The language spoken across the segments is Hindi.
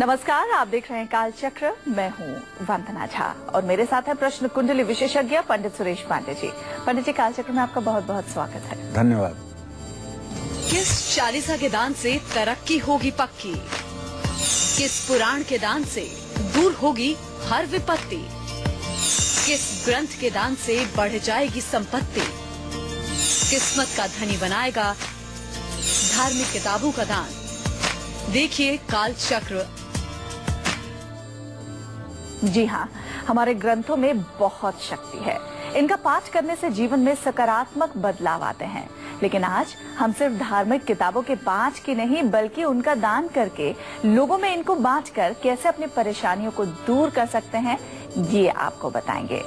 नमस्कार, आप देख रहे हैं काल चक्र। मैं हूं वंदना झा और मेरे साथ है प्रश्न कुंडली विशेषज्ञ पंडित सुरेश पांडे जी। पंडित जी, काल चक्र में आपका बहुत बहुत स्वागत है। धन्यवाद। किस चालीसा के दान से तरक्की होगी पक्की? किस पुराण के दान से दूर होगी हर विपत्ति? किस ग्रंथ के दान से बढ़ जाएगी संपत्ति? किस्मत का धनी बनाएगा धार्मिक किताबों का दान? देखिए काल चक्र। जी हाँ, हमारे ग्रंथों में बहुत शक्ति है। इनका पाठ करने से जीवन में सकारात्मक बदलाव आते हैं। लेकिन आज हम सिर्फ धार्मिक किताबों के पाठ की नहीं बल्कि उनका दान करके लोगों में इनको बांटकर कैसे अपनी परेशानियों को दूर कर सकते हैं, ये आपको बताएंगे।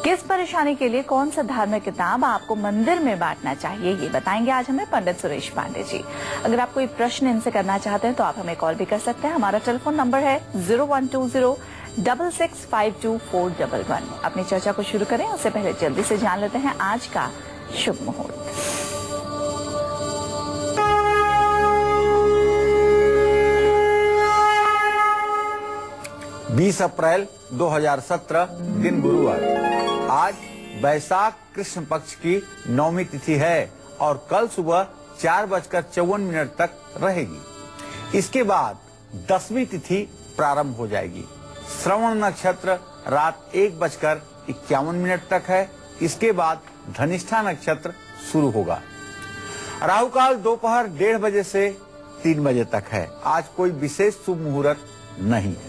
किस परेशानी के लिए कौन सा धार्मिक किताब आपको मंदिर में बांटना चाहिए, ये बताएंगे आज हमें पंडित सुरेश पांडे जी। अगर आप कोई प्रश्न इनसे करना चाहते हैं तो आप हमें कॉल भी कर सकते हैं। हमारा टेलीफोन नंबर है 0120-6652-411। अपनी चर्चा को शुरू करें उससे पहले जल्दी से जान लेते हैं आज का शुभ मुहूर्त। बीस अप्रैल 2017 दिन गुरुवार। आज वैशाख कृष्ण पक्ष की नौमी तिथि है और कल सुबह 4:54 तक रहेगी। इसके बाद 10वीं तिथि प्रारंभ हो जाएगी। श्रवण नक्षत्र रात 1:51 तक है। इसके बाद धनिष्ठा नक्षत्र शुरू होगा। राहु काल दोपहर 1:30 बजे से 3 बजे तक है। आज कोई विशेष शुभ मुहूर्त नहीं है।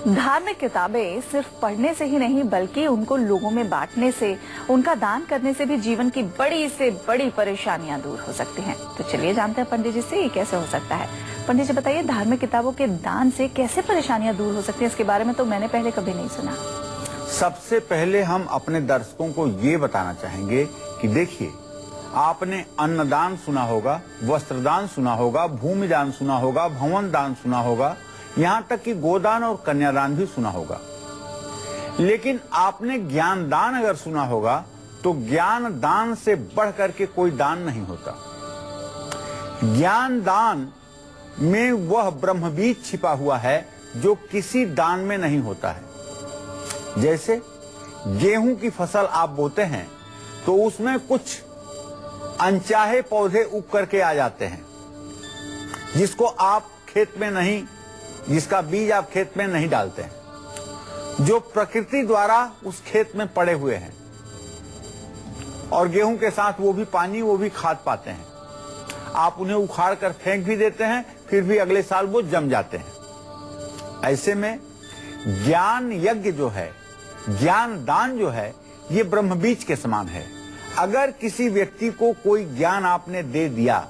धार्मिक किताबें सिर्फ पढ़ने से ही नहीं बल्कि उनको लोगों में बांटने से, उनका दान करने से भी जीवन की बड़ी से बड़ी परेशानियां दूर हो सकती हैं। तो चलिए जानते हैं पंडित जी से ये कैसे हो सकता है। पंडित जी बताइए, धार्मिक किताबों के दान से कैसे परेशानियां दूर हो सकती हैं? इसके बारे में तो मैंने पहले कभी नहीं सुना। सबसे पहले हम अपने दर्शकों को ये बताना चाहेंगे कि देखिए, आपने अन्नदान सुना होगा, वस्त्रदान सुना होगा, भूमि दान सुना होगा, भवन दान सुना होगा, यहाँ तक कि गोदान और कन्यादान भी सुना होगा। लेकिन आपने ज्ञान दान अगर सुना होगा तो ज्ञान दान से बढ़ करके कोई दान नहीं होता। ज्ञान दान में वह ब्रह्म बीज छिपा हुआ है जो किसी दान में नहीं होता है। जैसे गेहूं की फसल आप बोते हैं तो उसमें कुछ अनचाहे पौधे उग करके आ जाते हैं जिसको आप खेत में नहीं, जिसका बीज आप खेत में नहीं डालते हैं, जो प्रकृति द्वारा उस खेत में पड़े हुए हैं और गेहूं के साथ वो भी पानी, वो भी खाद पाते हैं। आप उन्हें उखाड़ कर फेंक भी देते हैं, फिर भी अगले साल वो जम जाते हैं। ऐसे में ज्ञान यज्ञ जो है, ज्ञान दान जो है, ये ब्रह्म बीज के समान है। अगर किसी व्यक्ति को कोई ज्ञान आपने दे दिया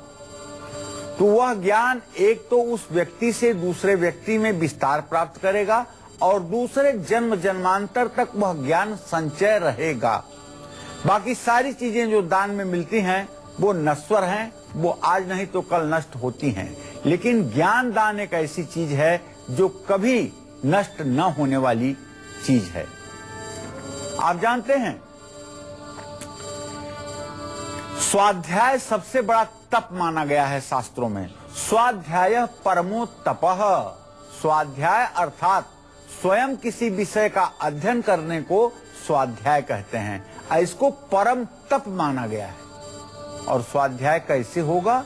तो वह ज्ञान एक तो उस व्यक्ति से दूसरे व्यक्ति में विस्तार प्राप्त करेगा और दूसरे जन्म जन्मांतर तक वह ज्ञान संचय रहेगा। बाकी सारी चीजें जो दान में मिलती हैं वो नश्वर हैं, वो आज नहीं तो कल नष्ट होती हैं। लेकिन ज्ञान दान एक ऐसी चीज है जो कभी नष्ट न होने वाली चीज है। आप जानते हैं, स्वाध्याय सबसे बड़ा तप माना गया है शास्त्रों में। स्वाध्याय परमो तपः। स्वाध्याय अर्थात स्वयं किसी विषय का अध्ययन करने को स्वाध्याय कहते हैं। इसको परम तप माना गया है। और स्वाध्याय कैसे होगा?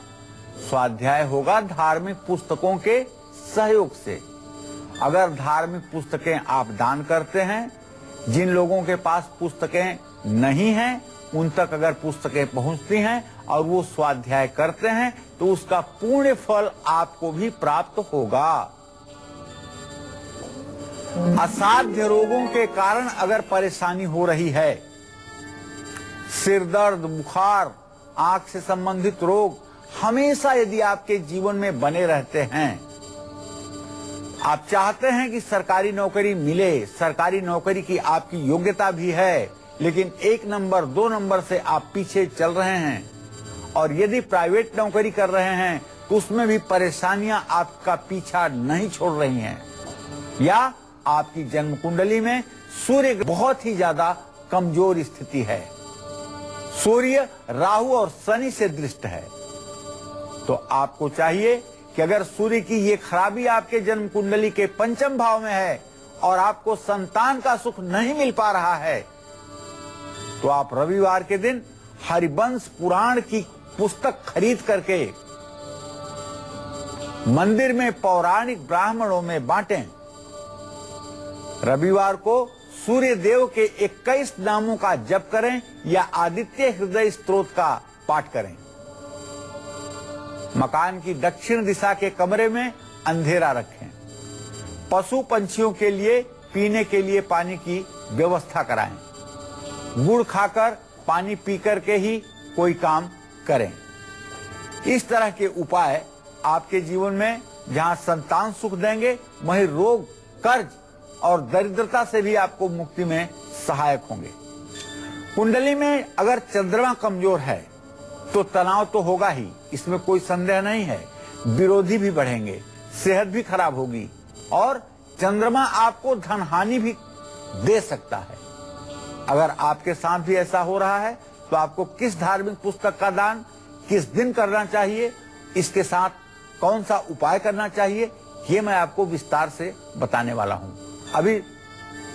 स्वाध्याय होगा धार्मिक पुस्तकों के सहयोग से। अगर धार्मिक पुस्तकें आप दान करते हैं, जिन लोगों के पास पुस्तकें नहीं हैं उन तक अगर पुस्तकें पहुंचती हैं और वो स्वाध्याय करते हैं तो उसका पूर्ण फल आपको भी प्राप्त होगा। असाध्य रोगों के कारण अगर परेशानी हो रही है, सिर दर्द, बुखार, आंख से संबंधित रोग हमेशा यदि आपके जीवन में बने रहते हैं, आप चाहते हैं कि सरकारी नौकरी मिले, सरकारी नौकरी की आपकी योग्यता भी है, लेकिन 1 नंबर 2 नंबर से आप पीछे चल रहे हैं, और यदि प्राइवेट नौकरी कर रहे हैं तो उसमें भी परेशानियां आपका पीछा नहीं छोड़ रही हैं, या आपकी जन्म कुंडली में सूर्य बहुत ही ज्यादा कमजोर स्थिति है, सूर्य राहु और शनि से दृष्ट है, तो आपको चाहिए कि अगर सूर्य की ये खराबी आपके जन्म कुंडली के पंचम भाव में है और आपको संतान का सुख नहीं मिल पा रहा है, तो आप रविवार के दिन हरिवंश पुराण की पुस्तक खरीद करके मंदिर में पौराणिक ब्राह्मणों में बांटें। रविवार को सूर्य देव के 21 नामों का जप करें या आदित्य हृदय स्तोत्र का पाठ करें। मकान की दक्षिण दिशा के कमरे में अंधेरा रखें। पशु पंछियों के लिए पीने के लिए पानी की व्यवस्था कराएं। गुड़ खाकर पानी पीकर के ही कोई काम करें। इस तरह के उपाय आपके जीवन में जहां संतान सुख देंगे, वहीं रोग, कर्ज और दरिद्रता से भी आपको मुक्ति में सहायक होंगे। कुंडली में अगर चंद्रमा कमजोर है तो तनाव तो होगा ही, इसमें कोई संदेह नहीं है। विरोधी भी बढ़ेंगे, सेहत भी खराब होगी और चंद्रमा आपको धन हानि भी दे सकता है। अगर आपके साथ भी ऐसा हो रहा है तो आपको किस धार्मिक पुस्तक का दान किस दिन करना चाहिए, इसके साथ कौन सा उपाय करना चाहिए, ये मैं आपको विस्तार से बताने वाला हूं। अभी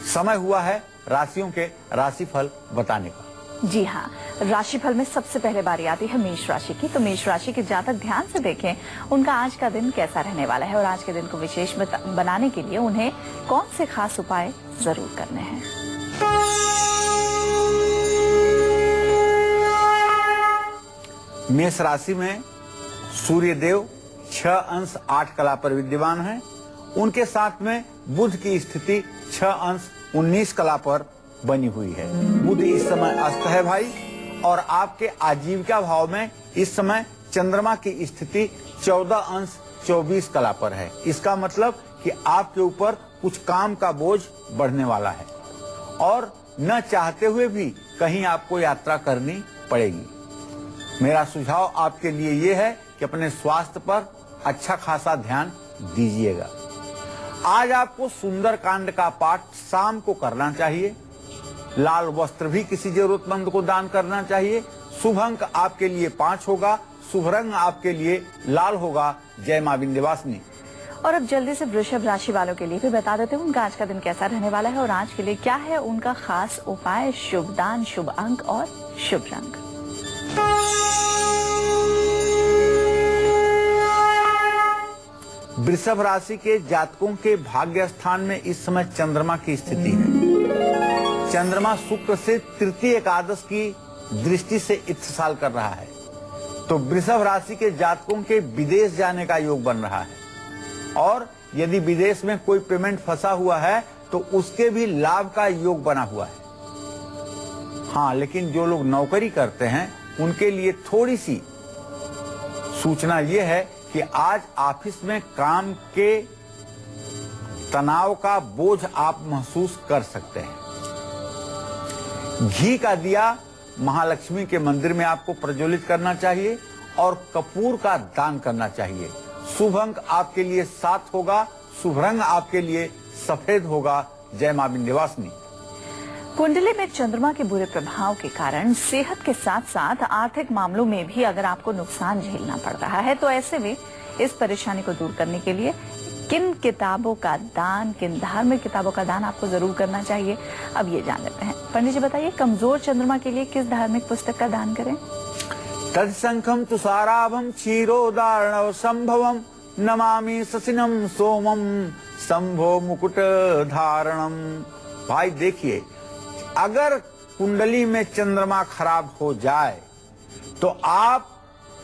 समय हुआ है राशियों के राशिफल बताने का। जी हाँ, राशिफल में सबसे पहले बारी आती है मेष राशि की। तो मेष राशि के जातक ध्यान से देखें उनका आज का दिन कैसा रहने वाला है और आज के दिन को विशेष बनाने के लिए उन्हें कौन से खास उपाय जरूर करने हैं। मेष राशि में सूर्य देव 6 अंश 8 कला पर विद्यमान है। उनके साथ में बुध की स्थिति 6 अंश 19 कला पर बनी हुई है। बुध इस समय अस्त है भाई, और आपके आजीविका भाव में इस समय चंद्रमा की स्थिति 14 अंश 24 कला पर है। इसका मतलब कि आपके ऊपर कुछ काम का बोझ बढ़ने वाला है और न चाहते हुए भी कहीं आपको यात्रा करनी पड़ेगी। मेरा सुझाव आपके लिए ये है कि अपने स्वास्थ्य पर अच्छा खासा ध्यान दीजिएगा। आज आपको सुंदर कांड का पाठ शाम को करना चाहिए। लाल वस्त्र भी किसी जरूरतमंद को दान करना चाहिए। शुभ अंक आपके लिए 5 होगा। शुभ रंग आपके लिए लाल होगा। जय मां विंध्यवासिनी। और अब जल्दी से वृषभ राशि वालों के लिए भी बता देते हैं उनका आज का दिन कैसा रहने वाला है और आज के लिए क्या है उनका खास उपाय, शुभ दान, शुभ अंक और शुभ रंग। वृषभ राशि के जातकों के भाग्य स्थान में इस समय चंद्रमा की स्थिति है। चंद्रमा शुक्र से तृतीय एकादश की दृष्टि से इत्तिसाल कर रहा है, तो वृषभ राशि के जातकों के विदेश जाने का योग बन रहा है और यदि विदेश में कोई पेमेंट फंसा हुआ है तो उसके भी लाभ का योग बना हुआ है। हाँ, लेकिन जो लोग नौकरी करते हैं उनके लिए थोड़ी सी सूचना यह है कि आज ऑफिस में काम के तनाव का बोझ आप महसूस कर सकते हैं। घी का दिया महालक्ष्मी के मंदिर में आपको प्रज्वलित करना चाहिए और कपूर का दान करना चाहिए। शुभ अंक आपके लिए 7 होगा। शुभ रंग आपके लिए सफेद होगा। जय मां विंध्यवासिनी। कुंडली में चंद्रमा के बुरे प्रभाव के कारण सेहत के साथ साथ आर्थिक मामलों में भी अगर आपको नुकसान झेलना पड़ रहा है तो ऐसे में इस परेशानी को दूर करने के लिए किन किताबों का दान, किन धार्मिक किताबों का दान आपको जरूर करना चाहिए, अब ये जान लेते हैं। पंडित जी बताइए, कमजोर चंद्रमा के लिए किस धार्मिक पुस्तक का दान करें? तत्संखम तुषाराभम क्षीरोदारण संभवम नमामि शशिनम सोमम संभो मुकुट धारणम। भाई देखिए, अगर कुंडली में चंद्रमा खराब हो जाए तो आप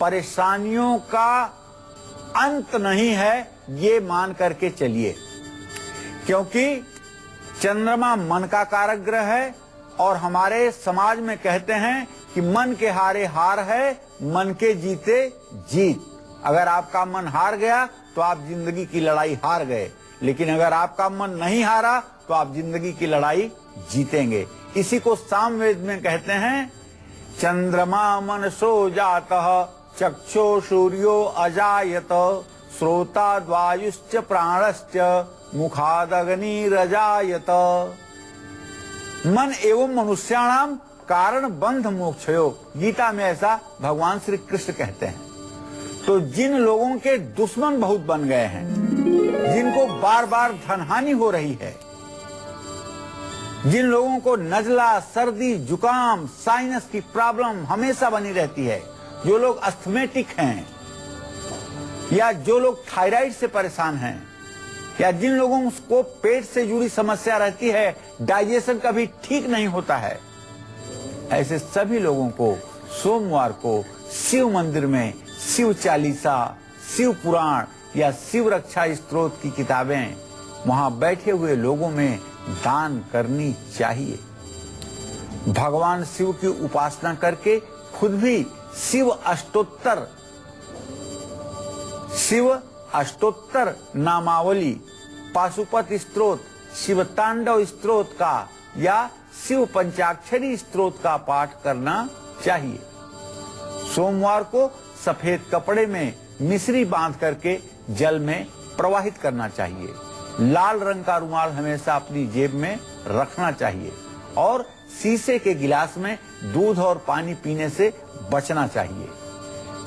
परेशानियों का अंत नहीं है ये मान करके चलिए, क्योंकि चंद्रमा मन का कारक ग्रह है और हमारे समाज में कहते हैं कि मन के हारे हार है, मन के जीते जीत। अगर आपका मन हार गया तो आप जिंदगी की लड़ाई हार गए, लेकिन अगर आपका मन नहीं हारा तो आप जिंदगी की लड़ाई जीतेंगे। इसी को सामवेद में कहते हैं, चंद्रमा मनसो जातः चक्षो सूर्यो अजायत श्रोता वायुश्च प्राणश्च मुखादग्निरजायत। मन एवं मनुष्याणाम कारण बंध मोक्षयो। गीता में ऐसा भगवान श्री कृष्ण कहते हैं। तो जिन लोगों के दुश्मन बहुत बन गए हैं, जिनको बार बार धनहानि हो रही है, जिन लोगों को नजला, सर्दी, जुकाम, साइनस की प्रॉब्लम हमेशा बनी रहती है, जो लोग अस्थमेटिक हैं या जो लोग थायराइड से परेशान हैं, या जिन लोगों को पेट से जुड़ी समस्या रहती है, डाइजेशन कभी ठीक नहीं होता है, ऐसे सभी लोगों को सोमवार को शिव मंदिर में शिव चालीसा, शिव पुराण या शिव रक्षा स्तोत्र की किताबें वहां बैठे हुए लोगों में दान करनी चाहिए। भगवान शिव की उपासना करके खुद भी शिव अष्टोत्तर नामावली, पाशुपत स्तोत्र, शिव तांडव स्तोत्र का या शिव पंचाक्षरी स्तोत्र का पाठ करना चाहिए। सोमवार को सफेद कपड़े में मिश्री बांध करके जल में प्रवाहित करना चाहिए। लाल रंग का रुमाल हमेशा अपनी जेब में रखना चाहिए और शीशे के गिलास में दूध और पानी पीने से बचना चाहिए।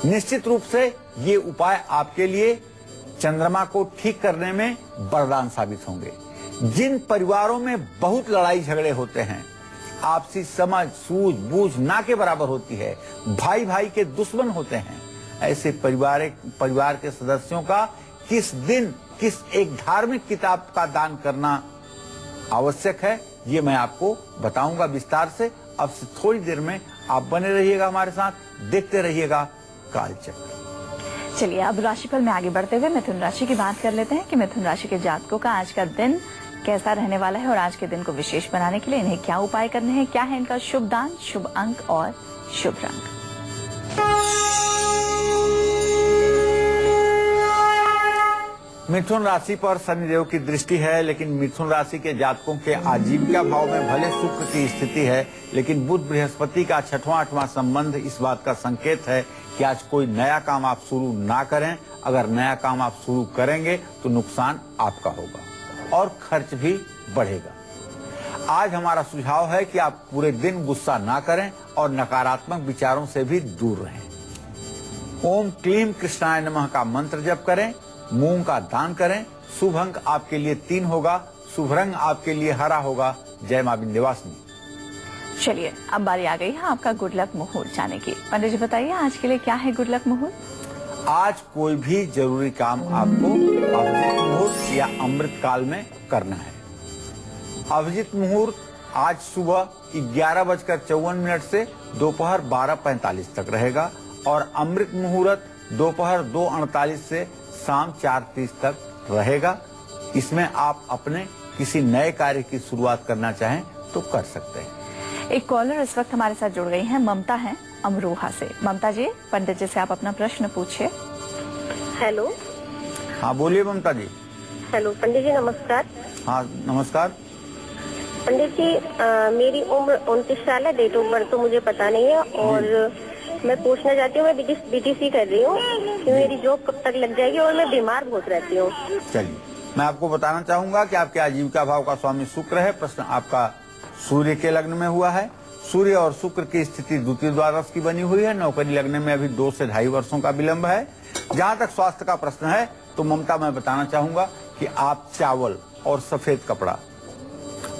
निश्चित रूप से ये उपाय आपके लिए चंद्रमा को ठीक करने में वरदान साबित होंगे। जिन परिवारों में बहुत लड़ाई झगड़े होते हैं, आपसी समझ सूझबूझ ना के बराबर होती है, भाई भाई के दुश्मन होते हैं, ऐसे परिवार के सदस्यों का किस दिन किस एक धार्मिक किताब का दान करना आवश्यक है, ये मैं आपको बताऊंगा विस्तार से। अब से थोड़ी देर में आप बने रहिएगा हमारे साथ, देखते रहिएगा कालचक्र। चलिए अब राशिफल में आगे बढ़ते हुए मिथुन राशि की बात कर लेते हैं कि मिथुन राशि के जातकों का आज का दिन कैसा रहने वाला है और आज के दिन को विशेष बनाने के लिए इन्हें क्या उपाय करने हैं, क्या है इनका शुभ दान, शुभ अंक और शुभ रंग। मिथुन राशि पर शनिदेव की दृष्टि है, लेकिन मिथुन राशि के जातकों के आजीविका भाव में भले शुक्र की स्थिति है, लेकिन बुध बृहस्पति का 6वां संबंध इस बात का संकेत है कि आज कोई नया काम आप शुरू ना करें। अगर नया काम आप शुरू करेंगे तो नुकसान आपका होगा और खर्च भी बढ़ेगा। आज हमारा सुझाव है कि आप पूरे दिन गुस्सा ना करें और नकारात्मक विचारों से भी दूर रहें। ओम क्लीम कृष्णाय नमः का मंत्र जप करें, मूंग का दान करें। शुभ अंक आपके लिए 3 होगा, शुभ रंग आपके लिए हरा होगा। जय मां विंध्यवासिनी। चलिए अब बारी आ गई है आपका गुड लक मुहूर्त जाने की। पंडित जी बताइए आज के लिए क्या है गुड लक मुहूर्त। आज कोई भी जरूरी काम आपको अभिजीत मुहूर्त या अमृत काल में करना है। अभिजीत मुहूर्त आज सुबह 11:54 से दोपहर 12:45 तक रहेगा और अमृत मुहूर्त दोपहर 2:48 से शाम 4:30 तक रहेगा। इसमें आप अपने किसी नए कार्य की शुरुआत करना चाहें तो कर सकते हैं। एक कॉलर इस वक्त हमारे साथ जुड़ गई हैं, ममता हैं अमरोहा से। ममता जी, पंडित जी से आप अपना प्रश्न पूछिए। हेलो। हाँ बोलिए ममता जी। हेलो पंडित जी नमस्कार। हाँ नमस्कार। पंडित जी मेरी उम्र 29 साल है, डेट ऑफ बर्थ तो मुझे पता नहीं है और मैं पूछना चाहती हूँ, मैं बीटीसी कर रही हूँ कि मेरी जॉब कब तक लग जाएगी और मैं बीमार बहुत रहती हूँ। चलिए मैं आपको बताना चाहूंगा कि आपके आजीविका भाव का स्वामी शुक्र है। प्रश्न आपका सूर्य के लग्न में हुआ है। सूर्य और शुक्र की स्थिति द्वितीय द्वादश की बनी हुई है। नौकरी लगने में अभी 2 से 2.5 वर्षों का विलंब है। जहाँ तक स्वास्थ्य का प्रश्न है तो ममता मैं बताना चाहूंगा कि आप चावल और सफेद कपड़ा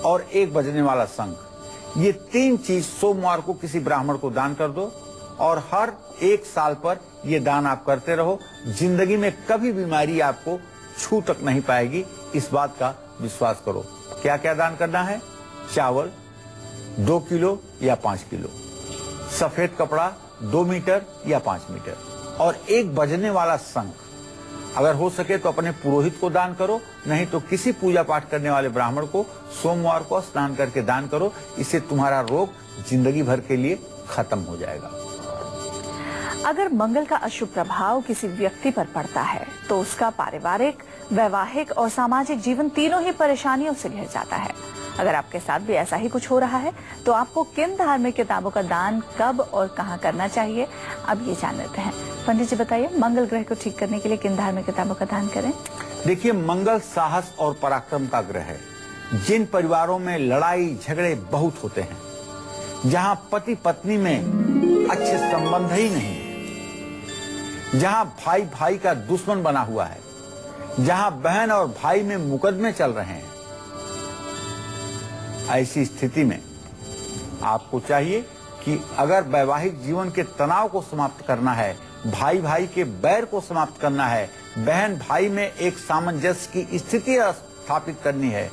और 1 बजने वाला शंख, ये 3 चीज सोमवार को किसी ब्राह्मण को दान कर दो और हर 1 साल पर ये दान आप करते रहो। जिंदगी में कभी बीमारी आपको छू तक नहीं पाएगी, इस बात का विश्वास करो। क्या क्या दान करना है? चावल 2 किलो या 5 किलो, सफेद कपड़ा 2 मीटर या 5 मीटर और 1 बजने वाला शंख। अगर हो सके तो अपने पुरोहित को दान करो, नहीं तो किसी पूजा पाठ करने वाले ब्राह्मण को सोमवार को स्नान करके दान करो। इससे तुम्हारा रोग जिंदगी भर के लिए खत्म हो जाएगा। अगर मंगल का अशुभ प्रभाव किसी व्यक्ति पर पड़ता है तो उसका पारिवारिक, वैवाहिक और सामाजिक जीवन तीनों ही परेशानियों से घिर जाता है। अगर आपके साथ भी ऐसा ही कुछ हो रहा है तो आपको किन धार्मिक किताबों का दान कब और कहां करना चाहिए, अब ये जान लेते हैं। पंडित जी बताइए, मंगल ग्रह को ठीक करने के लिए किन धार्मिक किताबों का दान करें? देखिए, मंगल साहस और पराक्रम का ग्रह है। जिन परिवारों में लड़ाई झगड़े बहुत होते हैं, जहां पति पत्नी में अच्छे संबंध ही नहीं, जहां भाई भाई का दुश्मन बना हुआ है, जहां बहन और भाई में मुकदमे चल रहे हैं, ऐसी स्थिति में आपको चाहिए कि अगर वैवाहिक जीवन के तनाव को समाप्त करना है, भाई भाई के बैर को समाप्त करना है, बहन भाई में एक सामंजस्य की स्थिति स्थापित करनी है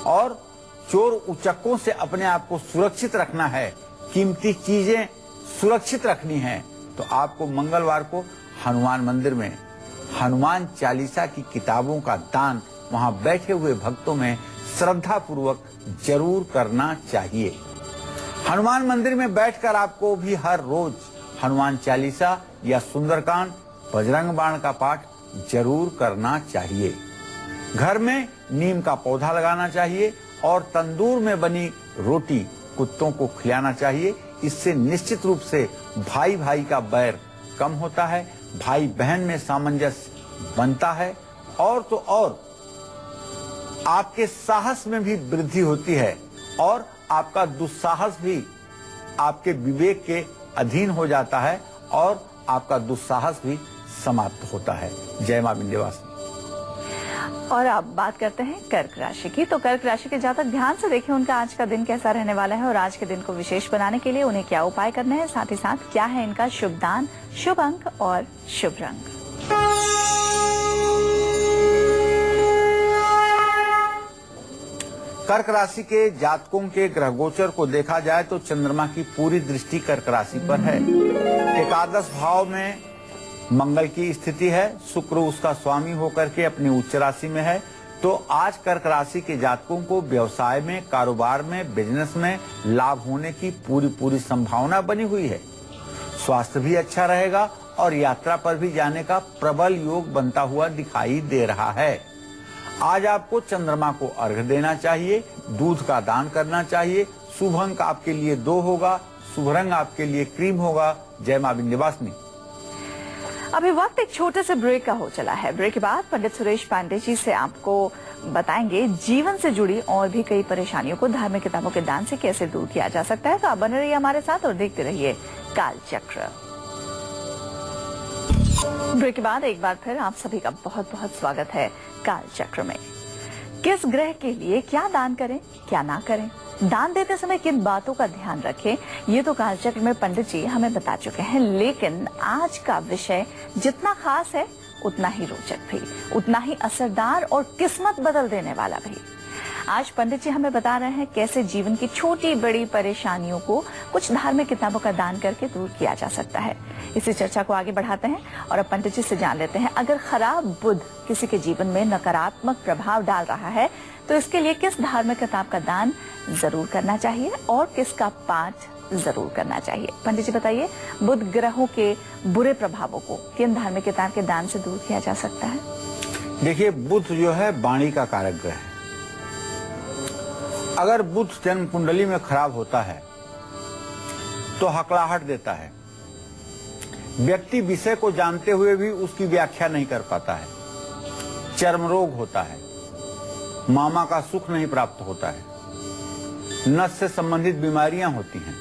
और चोर उचक्कों से अपने आप को सुरक्षित रखना है, कीमती चीजें सुरक्षित रखनी है, तो आपको मंगलवार को हनुमान मंदिर में हनुमान चालीसा की किताबों का दान वहां बैठे हुए भक्तों में श्रद्धा पूर्वक जरूर करना चाहिए। हनुमान मंदिर में बैठकर आपको भी हर रोज हनुमान चालीसा या सुंदरकांड, बजरंग बाण का पाठ जरूर करना चाहिए। घर में नीम का पौधा लगाना चाहिए और तंदूर में बनी रोटी कुत्तों को खिलाना चाहिए। इससे निश्चित रूप से भाई भाई का बैर कम होता है, भाई बहन में सामंजस्य बनता है और तो और आपके साहस में भी वृद्धि होती है और आपका दुस्साहस भी आपके विवेक के अधीन हो जाता है और आपका दुस्साहस भी समाप्त होता है। जय मां विंध्यवासिनी। और अब बात करते हैं कर्क राशि की। तो कर्क राशि के जातक ध्यान से देखें उनका आज का दिन कैसा रहने वाला है और आज के दिन को विशेष बनाने के लिए उन्हें क्या उपाय करने हैं, साथ ही साथ क्या है इनका शुभ दान, शुभ अंक और शुभ रंग। कर्क राशि के जातकों के ग्रह गोचर को देखा जाए तो चंद्रमा की पूरी दृष्टि कर्क राशि पर है। एकादश भाव में मंगल की स्थिति है, शुक्र उसका स्वामी होकर के अपनी उच्च राशि में है। तो आज कर्क राशि के जातकों को व्यवसाय में, कारोबार में, बिजनेस में लाभ होने की पूरी संभावना बनी हुई है। स्वास्थ्य भी अच्छा रहेगा और यात्रा पर भी जाने का प्रबल योग बनता हुआ दिखाई दे रहा है। आज आपको चंद्रमा को अर्घ्य देना चाहिए, दूध का दान करना चाहिए। शुभ अंक आपके लिए 2 होगा, शुभ रंग आपके लिए क्रीम होगा। जय मां विंध्यवासिनी। अभी वक्त एक छोटे से ब्रेक का हो चला है। ब्रेक के बाद पंडित सुरेश पांडे जी से आपको बताएंगे जीवन से जुड़ी और भी कई परेशानियों को धार्मिक किताबों के दान से कैसे दूर किया जा सकता है। तो आप बने रहिए हमारे साथ और देखते रहिए काल चक्र। ब्रेक के बाद एक बार फिर आप सभी का बहुत बहुत स्वागत है काल चक्र में। किस ग्रह के लिए क्या दान करें, क्या ना करें, दान देते समय किन बातों का ध्यान रखें, ये तो काल चक्र में पंडित जी हमें बता चुके हैं। लेकिन आज का विषय जितना खास है उतना ही रोचक भी, उतना ही असरदार और किस्मत बदल देने वाला भी। आज पंडित जी हमें बता रहे हैं कैसे जीवन की छोटी बड़ी परेशानियों को कुछ धार्मिक किताबों का दान करके दूर किया जा सकता है। इसी चर्चा को आगे बढ़ाते हैं और अब पंडित जी से जान लेते हैं अगर खराब बुध किसी के जीवन में नकारात्मक प्रभाव डाल रहा है तो इसके लिए किस धार्मिक किताब का दान जरूर करना चाहिए और किसका पाठ जरूर करना चाहिए। पंडित जी बताइए, बुध ग्रहों के बुरे प्रभावों को किन धार्मिक किताब के दान से दूर किया जा सकता है? देखिए, बुध जो है वाणी का कारक ग्रह है। अगर बुध जन्म कुंडली में खराब होता है तो हकलाहट देता है, व्यक्ति विषय को जानते हुए भी उसकी व्याख्या नहीं कर पाता है, चर्म रोग होता है, मामा का सुख नहीं प्राप्त होता है, नस से संबंधित बीमारियां होती हैं,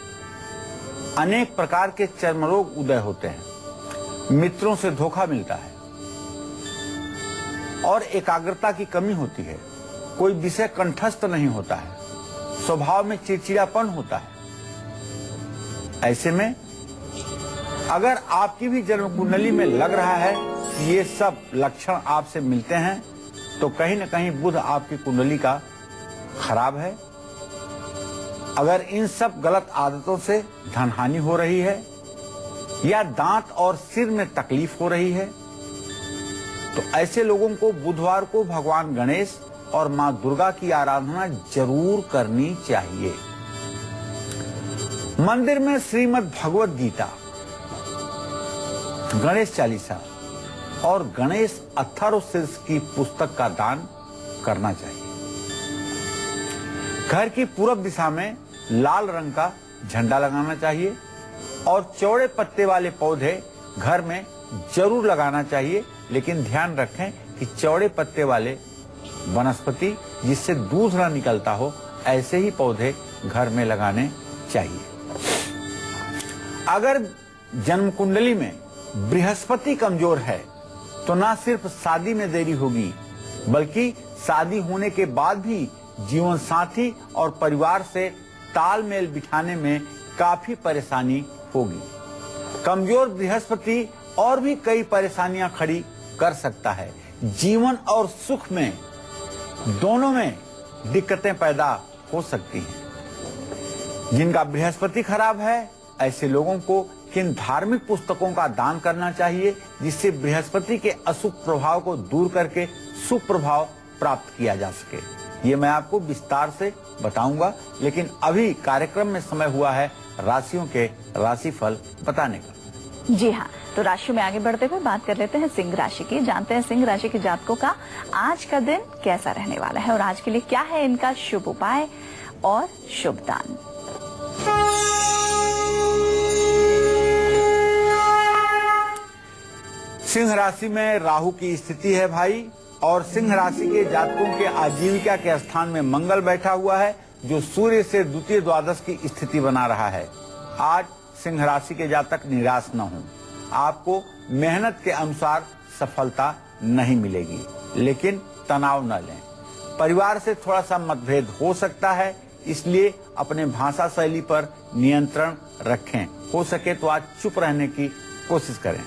अनेक प्रकार के चर्म रोग उदय होते हैं, मित्रों से धोखा मिलता है और एकाग्रता की कमी होती है, कोई विषय कंठस्थ नहीं होता है, स्वभाव में चिड़चिड़ापन होता है। ऐसे में अगर आपकी भी जन्म कुंडली में लग रहा है कि ये सब लक्षण आपसे मिलते हैं तो कहीं न कहीं बुध आपकी कुंडली का खराब है। अगर इन सब गलत आदतों से धनहानि हो रही है या दांत और सिर में तकलीफ हो रही है तो ऐसे लोगों को बुधवार को भगवान गणेश और मां दुर्गा की आराधना जरूर करनी चाहिए। मंदिर में श्रीमद् भगवत गीता, गणेश चालीसा और गणेश अथर्वशीर्ष की पुस्तक का दान करना चाहिए। घर की पूरब दिशा में लाल रंग का झंडा लगाना चाहिए और चौड़े पत्ते वाले पौधे घर में जरूर लगाना चाहिए, लेकिन ध्यान रखें कि चौड़े पत्ते वाले वनस्पति जिससे दूध न निकलता हो ऐसे ही पौधे घर में लगाने चाहिए। अगर जन्म कुंडली में बृहस्पति कमजोर है तो ना सिर्फ शादी में देरी होगी बल्कि शादी होने के बाद भी जीवन साथी और परिवार से तालमेल बिठाने में काफी परेशानी होगी। कमजोर बृहस्पति और भी कई परेशानियां खड़ी कर सकता है। जीवन और सुख में दोनों में दिक्कतें पैदा हो सकती हैं। जिनका बृहस्पति खराब है ऐसे लोगों को किन धार्मिक पुस्तकों का दान करना चाहिए जिससे बृहस्पति के अशुभ प्रभाव को दूर करके शुभ प्रभाव प्राप्त किया जा सके, ये मैं आपको विस्तार से बताऊंगा। लेकिन अभी कार्यक्रम में समय हुआ है राशियों के राशिफल बताने का। जी हाँ, तो राशि में आगे बढ़ते हुए बात कर लेते हैं सिंह राशि की। जानते हैं सिंह राशि के जातकों का आज का दिन कैसा रहने वाला है और आज के लिए क्या है इनका शुभ उपाय और शुभ दान। सिंह राशि में राहु की स्थिति है भाई, और सिंह राशि के जातकों के आजीविका के स्थान में मंगल बैठा हुआ है जो सूर्य से द्वितीय द्वादश की स्थिति बना रहा है। आज सिंह राशि के जातक निराश न हों। आपको मेहनत के अनुसार सफलता नहीं मिलेगी, लेकिन तनाव न लें। परिवार से थोड़ा सा मतभेद हो सकता है, इसलिए अपने भाषा शैली पर नियंत्रण रखें। हो सके तो आज चुप रहने की कोशिश करें।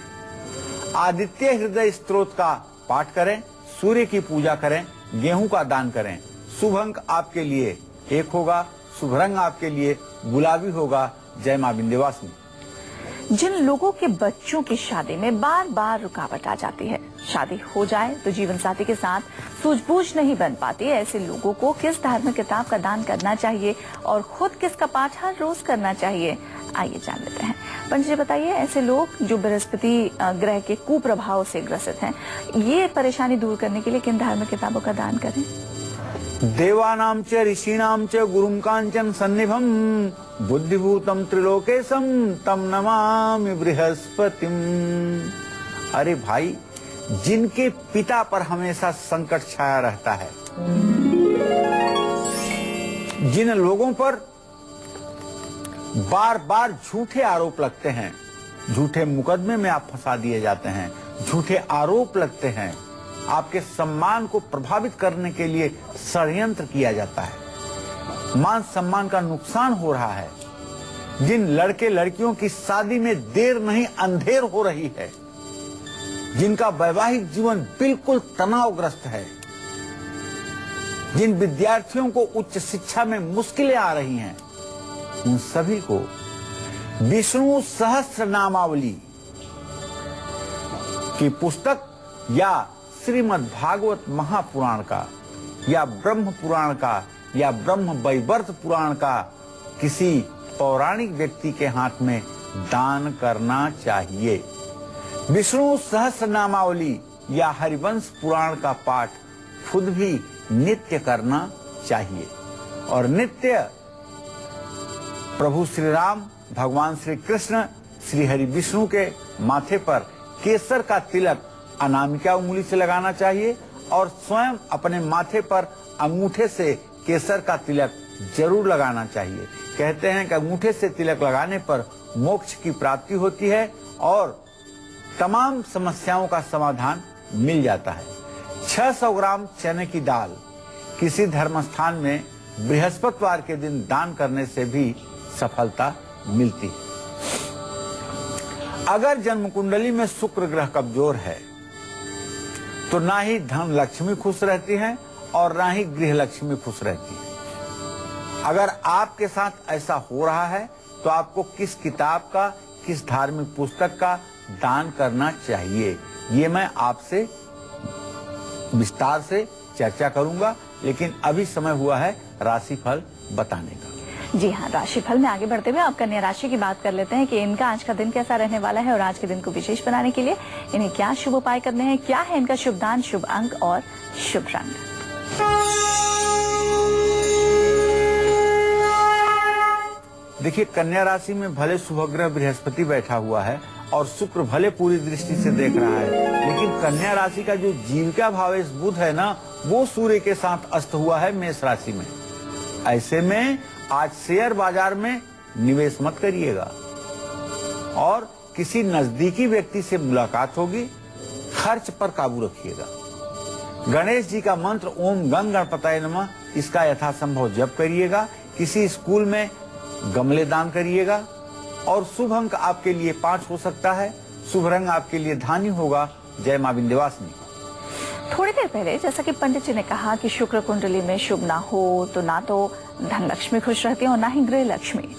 आदित्य हृदय स्तोत्र का पाठ करें, सूर्य की पूजा करें, गेहूं का दान करें। शुभ अंक आपके लिए 1 होगा, शुभ रंग आपके लिए गुलाबी होगा। जय मां विंध्यवासिनी। जिन लोगों के बच्चों की शादी में बार बार रुकावट आ जाती है, शादी हो जाए तो जीवन साथी के साथ सूझबूझ नहीं बन पाती, ऐसे लोगों को किस धार्मिक किताब का दान करना चाहिए और खुद किसका पाठ हर रोज करना चाहिए, आइए जान लेते हैं। पंडित जी बताइए, ऐसे लोग जो बृहस्पति ग्रह के कुप्रभाव से ग्रसित हैं, ये परेशानी दूर करने के लिए किन धार्मिक किताबों का दान करें? देवानां च ऋषीणां च गुरुं कांचन सन्निभं बुद्धिभूतम त्रिलोकेशम तम नमामि बृहस्पतिम। अरे भाई, जिनके पिता पर हमेशा संकट छाया रहता है, जिन लोगों पर बार बार झूठे आरोप लगते हैं, झूठे मुकदमे में आप फंसा दिए जाते हैं, झूठे आरोप लगते हैं, आपके सम्मान को प्रभावित करने के लिए षड्यंत्र किया जाता है, मान सम्मान का नुकसान हो रहा है, जिन लड़के लड़कियों की शादी में देर नहीं अंधेर हो रही है, जिनका वैवाहिक जीवन बिल्कुल तनावग्रस्त है, जिन विद्यार्थियों को उच्च शिक्षा में मुश्किलें आ रही हैं, उन सभी को विष्णु सहस्त्र नामावली की पुस्तक या श्रीमद् भागवत महापुराण का या ब्रह्म पुराण का या ब्रह्म वैवर्त पुराण का किसी पौराणिक व्यक्ति के हाथ में दान करना चाहिए। विष्णु सहस्त्र नामावली या हरिवंश पुराण का पाठ खुद भी नित्य करना चाहिए और नित्य प्रभु श्री राम, भगवान श्री कृष्ण, श्री हरि विष्णु के माथे पर केसर का तिलक अनामिका उंगली से लगाना चाहिए और स्वयं अपने माथे पर अंगूठे से केसर का तिलक जरूर लगाना चाहिए। कहते हैं कि अंगूठे से तिलक लगाने पर मोक्ष की प्राप्ति होती है और तमाम समस्याओं का समाधान मिल जाता है। 600 ग्राम चने की दाल किसी धर्म स्थान में बृहस्पतिवार के दिन दान करने से भी सफलता मिलती है। अगर जन्म कुंडली में शुक्र ग्रह कमजोर है तो ना ही धन लक्ष्मी खुश रहती है और ना ही गृह लक्ष्मी खुश रहती है। अगर आपके साथ ऐसा हो रहा है तो आपको किस किताब का, किस धार्मिक पुस्तक का दान करना चाहिए, ये मैं आपसे विस्तार से चर्चा करूंगा। लेकिन अभी समय हुआ है राशिफल बताने का। जी हाँ, राशिफल में आगे बढ़ते हुए आप कन्या राशि की बात कर लेते हैं कि इनका आज का दिन कैसा रहने वाला है और आज के दिन को विशेष बनाने के लिए इन्हें क्या शुभ उपाय करने हैं, क्या है इनका शुभ दान, शुभ अंक और शुभ रंग। देखिए, कन्या राशि में भले शुभग्रह बृहस्पति बैठा हुआ है और शुक्र भले पूरी दृष्टि से देख रहा है, लेकिन कन्या राशि का जो जीविका भावेश बुध है ना, वो सूर्य के साथ अस्त हुआ है मेष राशि में। ऐसे में आज शेयर बाजार में निवेश मत करिएगा और किसी नजदीकी व्यक्ति से मुलाकात होगी, खर्च पर काबू रखिएगा। गणेश जी का मंत्र ओम गंग गणपतये नमः, इसका यथासंभव जप करिएगा। किसी स्कूल में गमले दान करिएगा। और शुभ अंक आपके लिए 5 हो सकता है। शुभ रंग आपके लिए धानी होगा। जय मां विंध्यवासिनी। थोड़ी देर पहले जैसा कि पंडित जी ने कहा कि शुक्र कुंडली में शुभ ना हो तो ना तो धन लक्ष्मी खुश रहती है और ना ही गृह लक्ष्मी।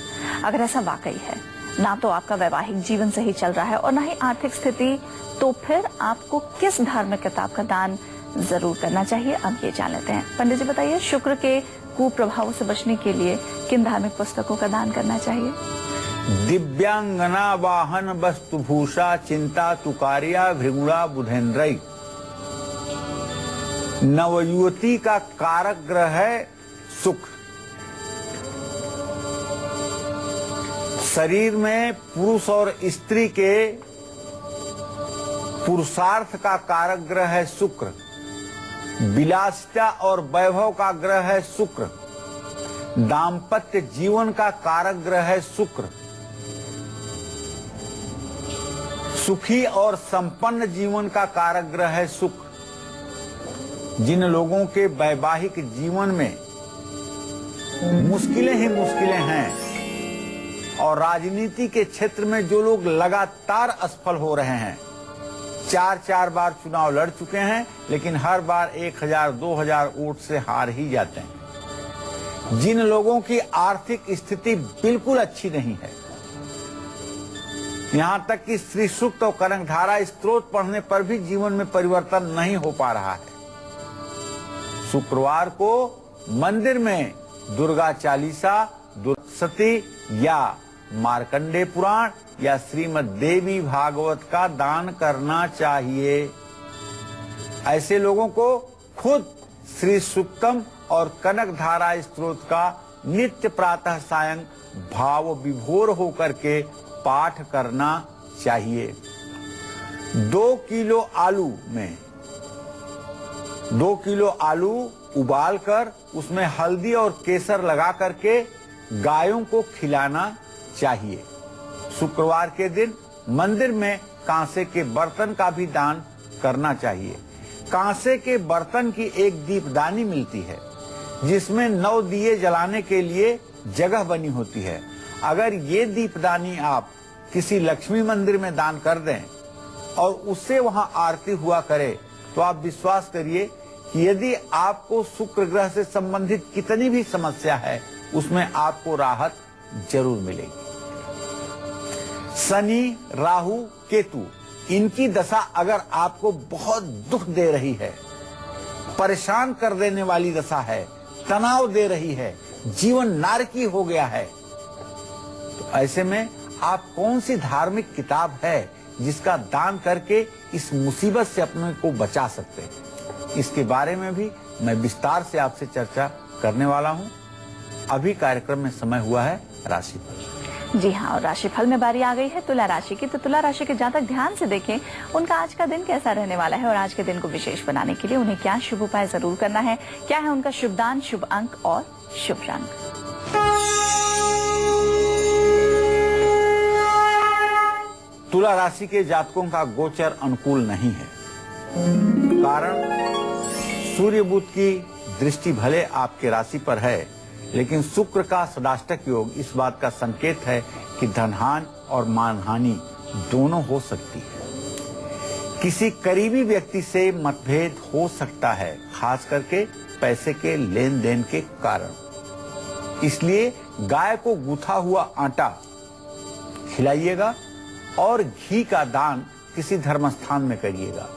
अगर ऐसा वाकई है, ना तो आपका वैवाहिक जीवन सही चल रहा है और ना ही आर्थिक स्थिति, तो फिर आपको किस धार्मिक किताब का दान जरूर करना चाहिए, अब ये जान लेते हैं। पंडित जी बताइए, शुक्र के कुप्रभावों से बचने के लिए किन धार्मिक पुस्तकों का दान करना चाहिए? दिव्यांगना वाहन वस्तु भूषा चिंता तुकारिया भृगुड़ा बुधेन्द्रई। नवयुवती का कारक ग्रह है शुक्र। शरीर में पुरुष और स्त्री के पुरुषार्थ का कारक ग्रह है शुक्र। विलासिता और वैभव का ग्रह है शुक्र। दाम्पत्य जीवन का कारक ग्रह है शुक्र। सुखी और संपन्न जीवन का कारक ग्रह है शुक्र। जिन लोगों के वैवाहिक जीवन में मुश्किलें ही मुश्किलें हैं और राजनीति के क्षेत्र में जो लोग लगातार असफल हो रहे हैं, 4 बार चुनाव लड़ चुके हैं लेकिन हर बार 1000-2000 वोट से हार ही जाते हैं। जिन लोगों की आर्थिक स्थिति बिल्कुल अच्छी नहीं है, यहाँ तक कि श्री सूक्त और कनकधारा स्त्रोत पढ़ने पर भी जीवन में परिवर्तन नहीं हो पा रहा है, शुक्रवार को मंदिर में दुर्गा चालीसा, दुर्सती या मार्कंडे पुराण या श्रीमद् देवी भागवत का दान करना चाहिए। ऐसे लोगों को खुद श्री सूक्तम और कनकधारा स्त्रोत का नित्य प्रातः सायं भाव विभोर होकर के पाठ करना चाहिए। 2 किलो आलू उबालकर उसमें हल्दी और केसर लगा करके गायों को खिलाना चाहिए। शुक्रवार के दिन मंदिर में कांसे के बर्तन का भी दान करना चाहिए। कांसे के बर्तन की एक दीपदानी मिलती है जिसमें 9 दिए जलाने के लिए जगह बनी होती है। अगर ये दीपदानी आप किसी लक्ष्मी मंदिर में दान कर दें और उससे वहां आरती हुआ करे तो आप विश्वास करिए कि यदि आपको शुक्र ग्रह से संबंधित कितनी भी समस्या है उसमें आपको राहत जरूर मिलेगी। शनि, राहु, केतु, इनकी दशा अगर आपको बहुत दुख दे रही है, परेशान कर देने वाली दशा है, तनाव दे रही है, जीवन नारकी हो गया है, तो ऐसे में आप कौन सी धार्मिक किताब है जिसका दान करके इस मुसीबत से अपने को बचा सकते हैं, इसके बारे में भी मैं विस्तार से आपसे चर्चा करने वाला हूं। अभी कार्यक्रम में समय हुआ है राशिफल। जी हाँ, और राशिफल में बारी आ गई है तुला राशि की। तो तुला राशि के जातक ध्यान से देखें उनका आज का दिन कैसा रहने वाला है और आज के दिन को विशेष बनाने के लिए उन्हें क्या शुभ उपाय जरूर करना है, क्या है उनका शुभ दान, शुभ अंक और शुभ रंग। तुला राशि के जातकों का गोचर अनुकूल नहीं है। कारण सूर्य बुध की दृष्टि भले आपके राशि पर है लेकिन शुक्र का षडाष्टक योग इस बात का संकेत है कि धनहानि और मानहानि दोनों हो सकती है। किसी करीबी व्यक्ति से मतभेद हो सकता है, खास करके पैसे के लेन देन के कारण। इसलिए गाय को गूथा हुआ आटा खिलाइएगा और घी का दान किसी धर्म स्थान में करिएगा।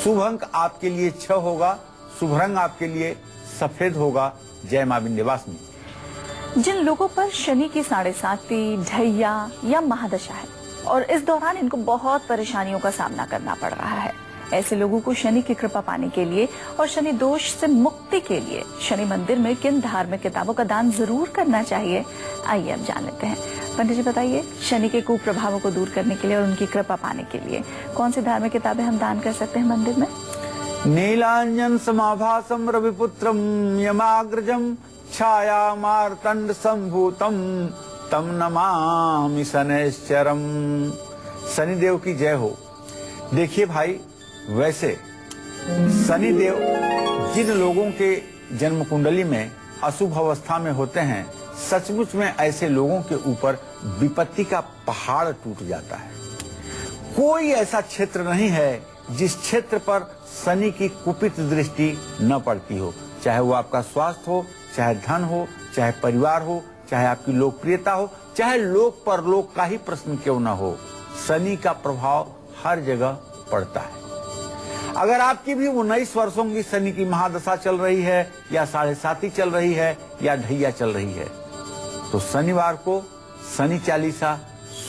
शुभ अंक आपके लिए 6 होगा। शुभ रंग आपके लिए सफेद होगा। जय मां विंध्यवासिनी। जिन लोगों पर शनि की 7.5, ढैया या महादशा है और इस दौरान इनको बहुत परेशानियों का सामना करना पड़ रहा है, ऐसे लोगों को शनि की कृपा पाने के लिए और शनि दोष से मुक्ति के लिए शनि मंदिर में किन धार्मिक किताबों का दान जरूर करना चाहिए, आइए अब जान लेते हैं। पंडित जी बताइए, शनि के कुप्रभावों को दूर करने के लिए और उनकी कृपा पाने के लिए कौन सी धार्मिक किताबें हम दान कर सकते हैं मंदिर में? नीलांजन समाभासम रविपुत्रम यमाग्रजम छाया मार्तंड संभूतम तम नमामि शनैश्चरम। शनिदेव की जय हो। देखिए भाई, वैसे शनिदेव जिन लोगों के जन्म कुंडली में अशुभ अवस्था में होते हैं, सचमुच में ऐसे लोगों के ऊपर विपत्ति का पहाड़ टूट जाता है। कोई ऐसा क्षेत्र नहीं है जिस क्षेत्र पर शनि की कुपित दृष्टि न पड़ती हो, चाहे वो आपका स्वास्थ्य हो, चाहे धन हो, चाहे परिवार हो, चाहे आपकी लोकप्रियता हो, चाहे लोक परलोक का ही प्रश्न क्यों न हो, शनि का प्रभाव हर जगह पड़ता है। अगर आपकी भी 19 वर्षों की शनि की महादशा चल रही है, या 7.5 चल रही है, या ढैया चल रही है, तो शनिवार को शनि चालीसा,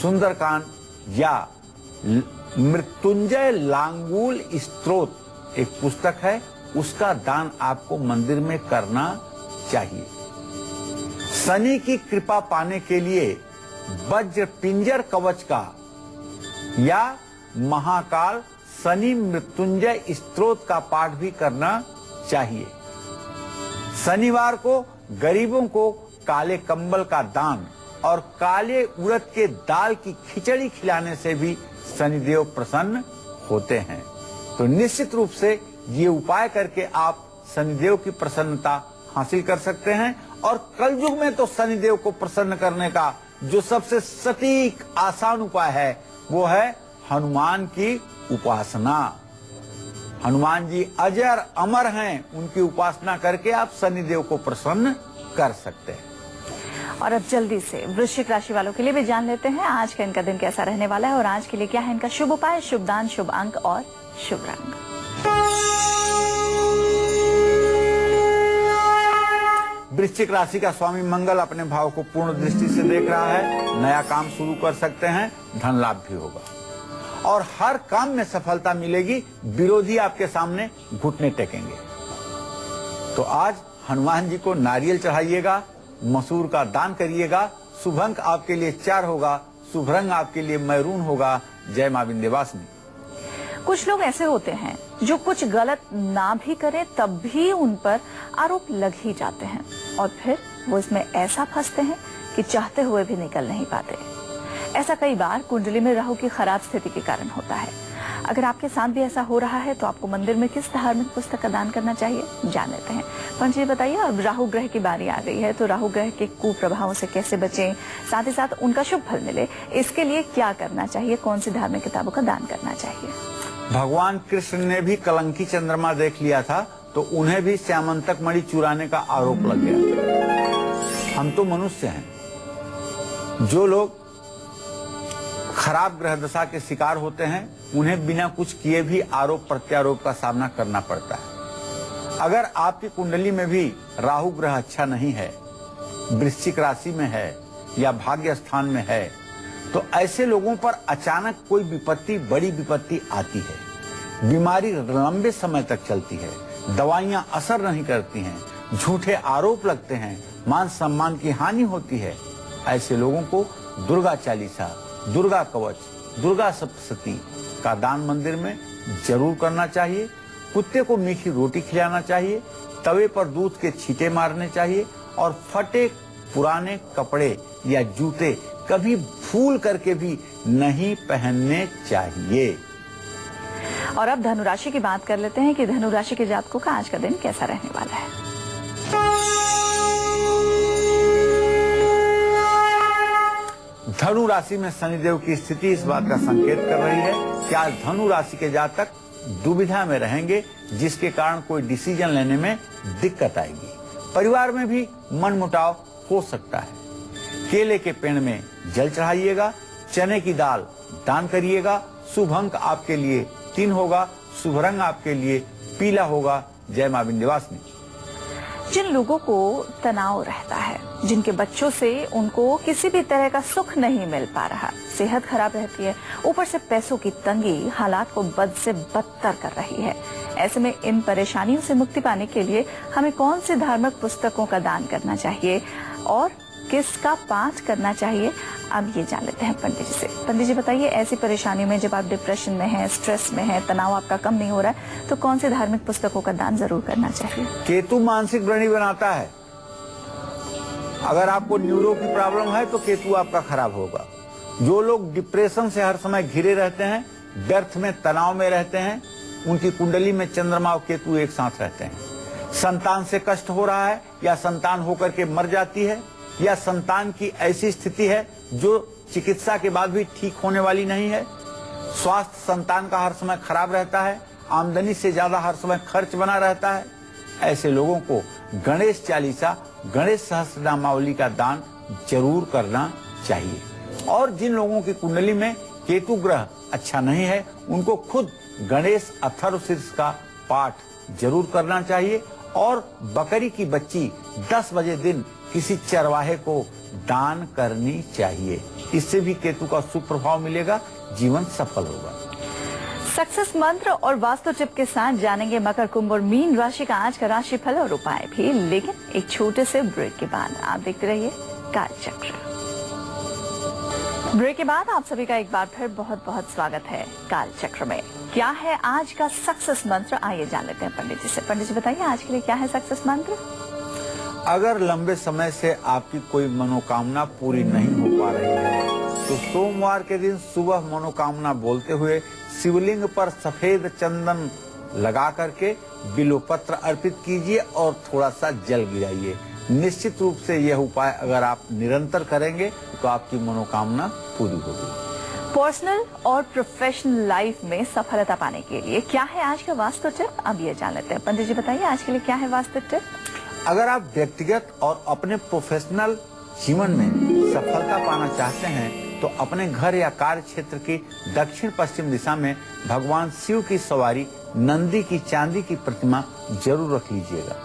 सुंदरकांड या मृत्युंजय लांगूल स्तोत्र, एक पुस्तक है, उसका दान आपको मंदिर में करना चाहिए। शनि की कृपा पाने के लिए वज्र पिंजर कवच का या महाकाल शनि मृत्युंजय स्तोत्र का पाठ भी करना चाहिए। शनिवार को गरीबों को काले कंबल का दान और काले उड़द के दाल की खिचड़ी खिलाने से भी शनिदेव प्रसन्न होते हैं। तो निश्चित रूप से ये उपाय करके आप शनिदेव की प्रसन्नता हासिल कर सकते हैं। और कलयुग में तो शनिदेव को प्रसन्न करने का जो सबसे सटीक आसान उपाय है, वो है हनुमान की उपासना। हनुमान जी अजर अमर हैं, उनकी उपासना करके आप शनिदेव को प्रसन्न कर सकते हैं। और अब जल्दी से वृश्चिक राशि वालों के लिए भी जान लेते हैं आज का इनका दिन कैसा रहने वाला है, और आज के लिए क्या है इनका शुभ उपाय, शुभ दान, शुभ अंक और शुभ रंग। वृश्चिक राशि का स्वामी मंगल अपने भाव को पूर्ण दृष्टि से देख रहा है। नया काम शुरू कर सकते हैं, धन लाभ भी होगा और हर काम में सफलता मिलेगी। विरोधी आपके सामने घुटने टेकेंगे। तो आज हनुमान जी को नारियल चढ़ाइएगा, मसूर का दान करिएगा। शुभ अंक आपके लिए 4 होगा, शुभ रंग आपके लिए मैरून होगा। जय मां विंध्यवासिनी। कुछ लोग ऐसे होते हैं जो कुछ गलत ना भी करें तब भी उन पर आरोप लग ही जाते हैं, और फिर वो इसमें ऐसा फंसते हैं कि चाहते हुए भी निकल नहीं पाते। ऐसा कई बार कुंडली में राहु की खराब स्थिति के कारण होता है। अगर आपके साथ भी ऐसा हो रहा है तो आपको मंदिर में किस धार्मिक पुस्तक का दान करना चाहिए, जान लेते हैं। पंडित जी बताइए, अब राहु ग्रह की बारी आ गई है, तो राहु ग्रह के कुप्रभावों से कैसे बचें, साथ ही साथ उनका शुभ फल मिले, इसके लिए क्या करना चाहिए, कौन सी धार्मिक किताबों का दान करना चाहिए? भगवान कृष्ण ने भी कलंकी चंद्रमा देख लिया था, तो उन्हें भी श्यामंतक मणि चुराने का आरोप लग गया। हम तो मनुष्य हैं। जो लोग खराब ग्रह दशा के शिकार होते हैं, उन्हें बिना कुछ किए भी आरोप प्रत्यारोप का सामना करना पड़ता है। अगर आपकी कुंडली में भी राहु ग्रह अच्छा नहीं है, वृश्चिक राशि में है या भाग्य स्थान में है, तो ऐसे लोगों पर अचानक कोई विपत्ति, बड़ी विपत्ति आती है। बीमारी लंबे समय तक चलती है, दवाइयां असर नहीं करती हैं, झूठे आरोप लगते हैं, मान सम्मान की हानि होती है। ऐसे लोगों को दुर्गा चालीसा, दुर्गा कवच, दुर्गा सप्तशती का दान मंदिर में जरूर करना चाहिए। कुत्ते को मीठी रोटी खिलाना चाहिए, तवे पर दूध के छींटे मारने चाहिए, और फटे पुराने कपड़े या जूते कभी भूल करके भी नहीं पहनने चाहिए। और अब धनु राशि की बात कर लेते हैं कि धनु राशि के जातकों का आज का दिन कैसा रहने वाला है। धनु राशि में शनिदेव की स्थिति इस बात का संकेत कर रही है कि आज धनु राशि के जातक दुविधा में रहेंगे, जिसके कारण कोई डिसीजन लेने में दिक्कत आएगी। परिवार में भी मनमुटाव हो सकता है। केले के पेड़ में जल चढ़ाइएगा, चने की दाल दान करिएगा। शुभ अंक आपके लिए 3 होगा, शुभ रंग आपके लिए पीला होगा। जय मां विंध्यवासिनी। जिन लोगों को तनाव रहता है, जिनके बच्चों से उनको किसी भी तरह का सुख नहीं मिल पा रहा, सेहत खराब रहती है, ऊपर से पैसों की तंगी हालात को बद से बदतर कर रही है, ऐसे में इन परेशानियों से मुक्ति पाने के लिए हमें कौन सी धार्मिक पुस्तकों का दान करना चाहिए और किसका पाठ करना चाहिए, अब ये जान लेते हैं पंडित जी से। पंडित जी बताइए, ऐसी परेशानियों में जब आप डिप्रेशन में हैं, स्ट्रेस में हैं, तनाव आपका कम नहीं हो रहा है, तो कौन सी धार्मिक पुस्तकों का दान जरूर करना चाहिए? केतु मानसिक व्रणी बनाता है। अगर आपको न्यूरो की प्रॉब्लम है तो केतु आपका खराब होगा। जो लोग डिप्रेशन से हर समय घिरे रहते हैं, व्यर्थ में तनाव में रहते हैं, उनकी कुंडली में चंद्रमा और केतु एक साथ रहते हैं। संतान से कष्ट हो रहा है या संतान होकर के मर जाती है या संतान की ऐसी स्थिति है जो चिकित्सा के बाद भी ठीक होने वाली नहीं है, स्वास्थ्य संतान का हर समय खराब रहता है, आमदनी से ज्यादा हर समय खर्च बना रहता है, ऐसे लोगों को गणेश चालीसा, गणेश सहस्त्रनामावली का दान जरूर करना चाहिए। और जिन लोगों की कुंडली में केतु ग्रह अच्छा नहीं है, उनको खुद गणेश अथर्वशीर्ष का पाठ जरूर करना चाहिए और बकरी की बच्ची 10 बजे दिन किसी चरवाहे को दान करनी चाहिए। इससे भी केतु का शुभ प्रभाव मिलेगा, जीवन सफल होगा। सक्सेस मंत्र और वास्तु टिप के साथ जानेंगे मकर, कुंभ और मीन राशि का आज का राशिफल और उपाय भी, लेकिन एक छोटे से ब्रेक के बाद आप देखते रहिए कालचक्र। ब्रेक के बाद आप सभी का एक बार फिर बहुत बहुत स्वागत है कालचक्र में। क्या है आज का सक्सेस मंत्र, आइए जान लेते हैं पंडित जी से। पंडित जी बताइए आज के लिए क्या है सक्सेस मंत्र? अगर लंबे समय से आपकी कोई मनोकामना पूरी नहीं हो पा रही है तो सोमवार के दिन सुबह मनोकामना बोलते हुए शिवलिंग पर सफेद चंदन लगा करके बिल्वपत्र अर्पित कीजिए और थोड़ा सा जल गिराइए। निश्चित रूप से यह उपाय अगर आप निरंतर करेंगे तो आपकी मनोकामना पूरी होगी। पर्सनल और प्रोफेशनल लाइफ में सफलता पाने के लिए क्या है आज का वास्तु टिप, अब ये जान लेते हैं। पंडित जी बताइए आज के लिए क्या है वास्तु टिप? अगर आप व्यक्तिगत और अपने प्रोफेशनल जीवन में सफलता पाना चाहते हैं तो अपने घर या कार्य क्षेत्र की दक्षिण पश्चिम दिशा में भगवान शिव की सवारी नंदी की चांदी की प्रतिमा जरूर रख लीजिएगा।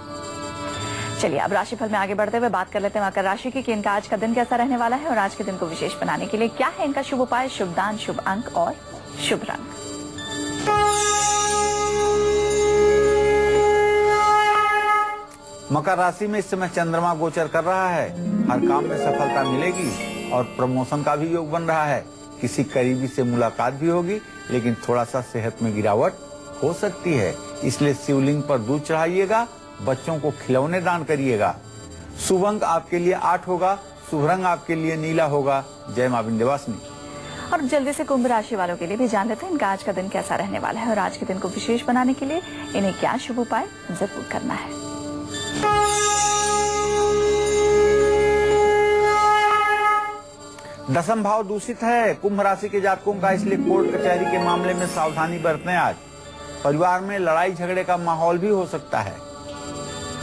चलिए अब राशिफल में आगे बढ़ते हुए बात कर लेते हैं मकर राशि की कि इनका आज का दिन कैसा रहने वाला है और आज के दिन को विशेष बनाने के लिए क्या है इनका शुभ उपाय, शुभ दान, शुभ अंक और शुभ रंग। मकर राशि में इस समय चंद्रमा गोचर कर रहा है। हर काम में सफलता मिलेगी और प्रमोशन का भी योग बन रहा है। किसी करीबी से मुलाकात भी होगी, लेकिन थोड़ा सा सेहत में गिरावट हो सकती है, इसलिए शिवलिंग पर दूध चढ़ाइएगा, बच्चों को खिलौने दान करिएगा। शुभ अंक आपके लिए 8 होगा, शुभ रंग आपके लिए नीला होगा। जय मां विंध्यवासिनी। और जल्दी से कुंभ राशि वालों के लिए भी जान लेते हैं इनका आज का दिन कैसा रहने वाला है और आज के दिन को विशेष बनाने के लिए इन्हें क्या शुभ उपाय जरूर करना है। दसम भाव दूषित है कुंभ राशि के जातकों का, इसलिए कोर्ट कचहरी के मामले में सावधानी बरतें। आज परिवार में लड़ाई झगड़े का माहौल भी हो सकता है।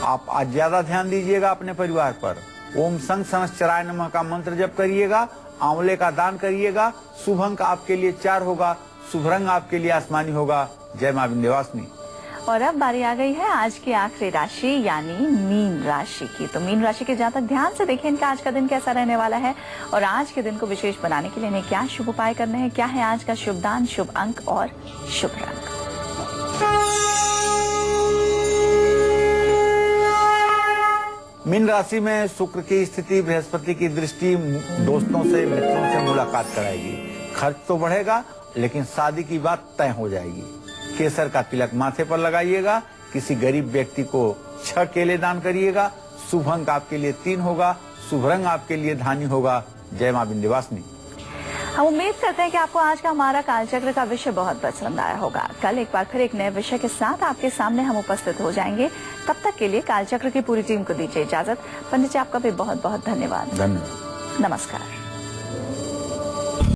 आप आज ज्यादा ध्यान दीजिएगा अपने परिवार पर। ओम संग सहस्त्राय नमः का मंत्र जप करिएगा, आंवले का दान करिएगा। शुभ अंक आपके लिए 4 होगा, शुभ रंग आपके लिए आसमानी होगा। जय मां विंध्यवासिनी। और अब बारी आ गई है आज की आखिरी राशि यानी मीन राशि की। तो मीन राशि के जातक ध्यान से देखिए इनका आज का दिन कैसा रहने वाला है और आज के दिन को विशेष बनाने के लिए इन्हें क्या शुभ उपाय करने हैं, क्या है आज का शुभ दान, शुभ अंक और शुभ रंग। मीन राशि में शुक्र की स्थिति, बृहस्पति की दृष्टि दोस्तों से मित्रों से मुलाकात कराएगी। खर्च तो बढ़ेगा लेकिन शादी की बात तय हो जाएगी। केसर का तिलक माथे पर लगाइएगा। किसी गरीब व्यक्ति को 6 केले दान करिएगा। शुभ अंक आपके लिए 3 होगा, शुभ रंग आपके लिए धानी होगा। जय मां विंध्यवासिनी। हम उम्मीद करते हैं कि आपको आज का हमारा कालचक्र का विषय बहुत पसंद आया होगा। कल एक बार फिर एक नए विषय के साथ आपके सामने हम उपस्थित हो जाएंगे। तब तक के लिए कालचक्र की पूरी टीम को दीजिए इजाजत। पंडित जी आपका भी बहुत बहुत धन्यवाद। धन्यवाद। नमस्कार।